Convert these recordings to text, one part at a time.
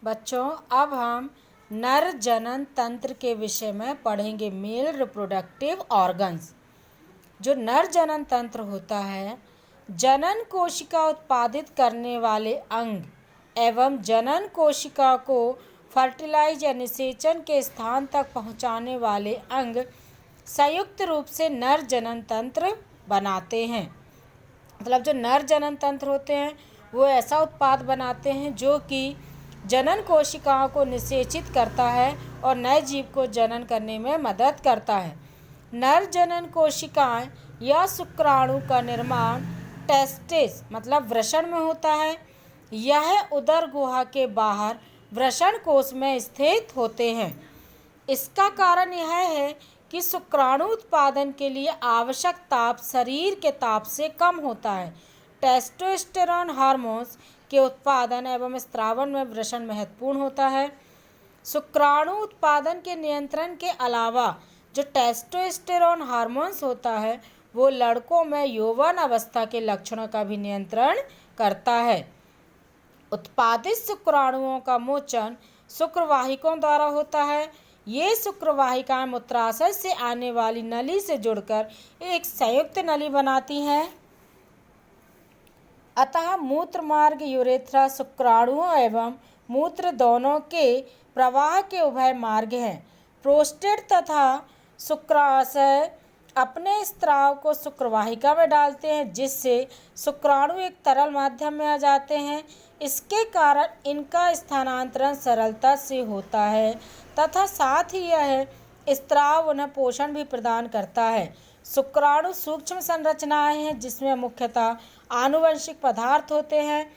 बच्चों, अब हम नर जनन तंत्र के विषय में पढ़ेंगे। Male reproductive organs. जो नर जनन तंत्र होता है, जनन कोशिका उत्पादित करने वाले अंग एवं जनन कोशिका को फर्टिलाइज या निषेचन के स्थान तक पहुंचाने वाले अंग संयुक्त रूप से नर जनन तंत्र बनाते हैं। मतलब जो नर जनन तंत्र होते हैं वो ऐसा उत्पाद बनाते हैं जो कि जनन कोशिकाओं को निषेचित करता है और नए जीव को जनन करने में मदद करता है। नर जनन कोशिकाएं या शुक्राणु का निर्माण टेस्टिस मतलब वृषण में होता है। यह उदर गुहा के बाहर वृषण कोश में स्थित होते हैं। इसका कारण यह है कि शुक्राणु उत्पादन के लिए आवश्यक ताप शरीर के ताप से कम होता है। टेस्टोस्टेरोन हार्मोन्स के उत्पादन एवं स्त्रावन में वृषण महत्वपूर्ण होता है। शुक्राणु उत्पादन के नियंत्रण के अलावा जो टेस्टोस्टेरोन हार्मोन्स होता है वो लड़कों में यौवन अवस्था के लक्षणों का भी नियंत्रण करता है। उत्पादित शुक्राणुओं का मोचन शुक्रवाहिकाओं द्वारा होता है। ये शुक्रवाहिकाएं मूत्राशय से आने वाली नली से जुड़कर एक संयुक्त नली बनाती हैं। अतः मूत्र मार्ग यूरेथ्रा शुक्राणुओं एवं मूत्र दोनों के प्रवाह के उभय मार्ग हैं। प्रोस्टेट तथा शुक्राशय अपने स्त्राव को शुक्रवाहिका में डालते हैं जिससे शुक्राणु एक तरल माध्यम में आ जाते हैं। इसके कारण इनका स्थानांतरण सरलता से होता है तथा साथ ही यह स्त्राव उन्हें पोषण भी प्रदान करता है। शुक्राणु सूक्ष्म संरचनाएं हैं जिसमें मुख्यतः आनुवंशिक पदार्थ होते हैं।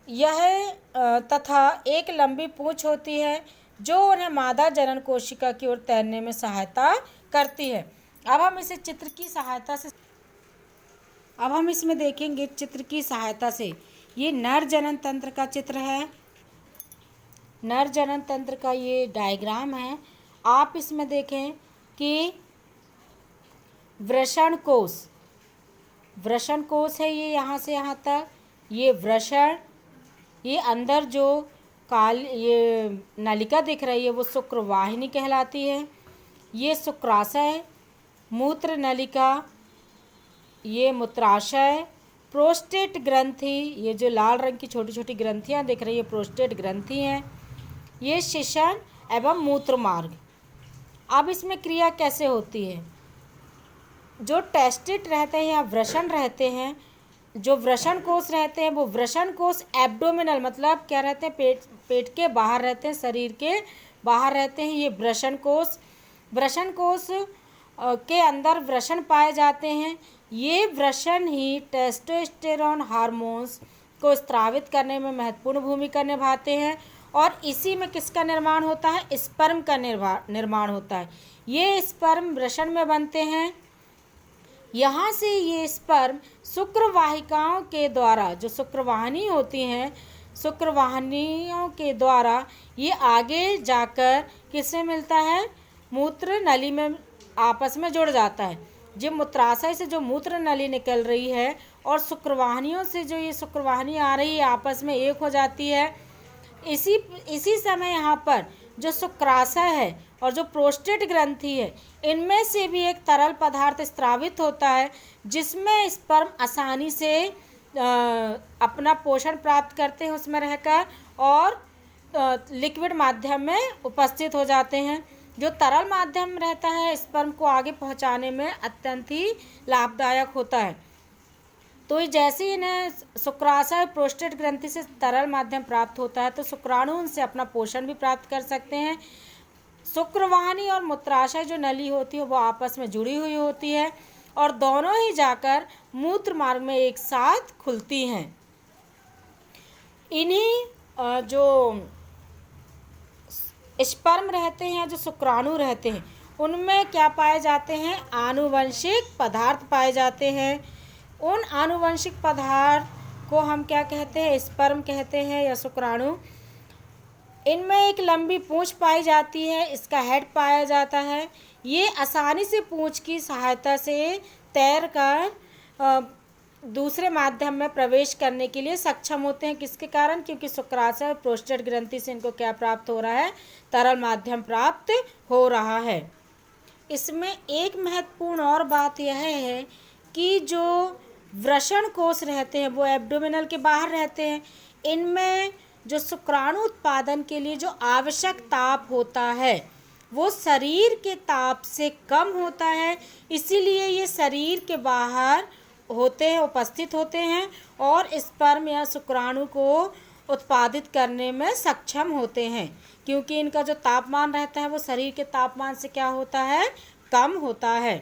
यह तथा एक लंबी पूंछ होती है जो उन्हें मादा जनन कोशिका की ओर तैरने में सहायता करती है। अब हम इसे चित्र की सहायता से इसमें देखेंगे। चित्र की सहायता से ये नर जनन तंत्र का चित्र है। नर जनन तंत्र का ये डायग्राम है। आप इसमें देखें कि वृषण कोश है ये यहाँ से यहाँ तक। ये वृषण, ये अंदर जो ये नलिका दिख रही है वो शुक्रवाहिनी कहलाती है। ये शुक्राशय, मूत्र नलिका, ये मूत्राशय, प्रोस्टेट ग्रंथि, ये जो लाल रंग की छोटी छोटी ग्रंथियाँ दिख रही है प्रोस्टेट ग्रंथि हैं। ये शिशन एवं मूत्र मार्ग। अब इसमें क्रिया कैसे होती है? जो टेस्टिट रहते हैं या वृषण रहते हैं, जो वृषण कोश रहते हैं वो वृषण कोश एब्डोमिनल मतलब क्या रहते हैं, पेट के बाहर रहते हैं, शरीर के बाहर रहते हैं। ये वृषण कोश के अंदर वृषण पाए जाते हैं। ये वृषण ही टेस्टोस्टेरोन हार्मोन्स को स्रावित करने में महत्वपूर्ण भूमिका निभाते हैं और इसी में किसका निर्माण होता है? स्पर्म का निर्माण होता है। ये स्पर्म वृषण में बनते हैं। यहाँ से ये स्पर्म शुक्रवाहिकाओं के द्वारा, जो शुक्रवाहिनी होती हैं, शुक्रवाहिनियों के द्वारा ये आगे जाकर किससे मिलता है? मूत्र नली में आपस में जुड़ जाता है। जब मूत्राशय से जो मूत्र नली निकल रही है और शुक्रवाहिनियों से जो ये शुक्रवाहिनी आ रही है आपस में एक हो जाती है। इसी समय यहाँ पर जो शुक्राशय है और जो प्रोस्टेट ग्रंथि है इनमें से भी एक तरल पदार्थ स्रावित होता है जिसमें स्पर्म आसानी से अपना पोषण प्राप्त करते हैं उसमें रहकर और लिक्विड माध्यम में उपस्थित हो जाते हैं। जो तरल माध्यम रहता है स्पर्म को आगे पहुंचाने में अत्यंत ही लाभदायक होता है। तो जैसे इन्हें शुक्राशय प्रोस्टेट ग्रंथि से तरल माध्यम प्राप्त होता है तो शुक्राणु उनसे अपना पोषण भी प्राप्त कर सकते हैं। शुक्रवाहिनी और मूत्राशय जो नली होती है वो आपस में जुड़ी हुई होती है और दोनों ही जाकर मूत्र मार्ग में एक साथ खुलती हैं। इन्हीं जो स्पर्म रहते हैं, जो शुक्राणु रहते हैं, उनमें क्या पाए जाते हैं? आनुवंशिक पदार्थ पाए जाते हैं। उन आनुवंशिक पदार्थ को हम क्या कहते हैं? स्पर्म कहते हैं या शुक्राणु। इनमें एक लंबी पूंछ पाई जाती है, इसका हेड पाया जाता है। ये आसानी से पूंछ की सहायता से तैरकर दूसरे माध्यम में प्रवेश करने के लिए सक्षम होते हैं। किसके कारण? क्योंकि शुक्राशय और प्रोस्टेट ग्रंथि से इनको क्या प्राप्त हो रहा है? तरल माध्यम प्राप्त हो रहा है। इसमें एक महत्वपूर्ण और बात यह है कि जो वृषण कोश रहते हैं वो एब्डोमिनल के बाहर रहते हैं। इनमें जो शुक्राणु उत्पादन के लिए जो आवश्यक ताप होता है वो शरीर के ताप से कम होता है, इसीलिए ये शरीर के बाहर होते हैं, उपस्थित होते हैं और स्पर्म या शुक्राणु को उत्पादित करने में सक्षम होते हैं, क्योंकि इनका जो तापमान रहता है वो शरीर के तापमान से क्या होता है? कम होता है।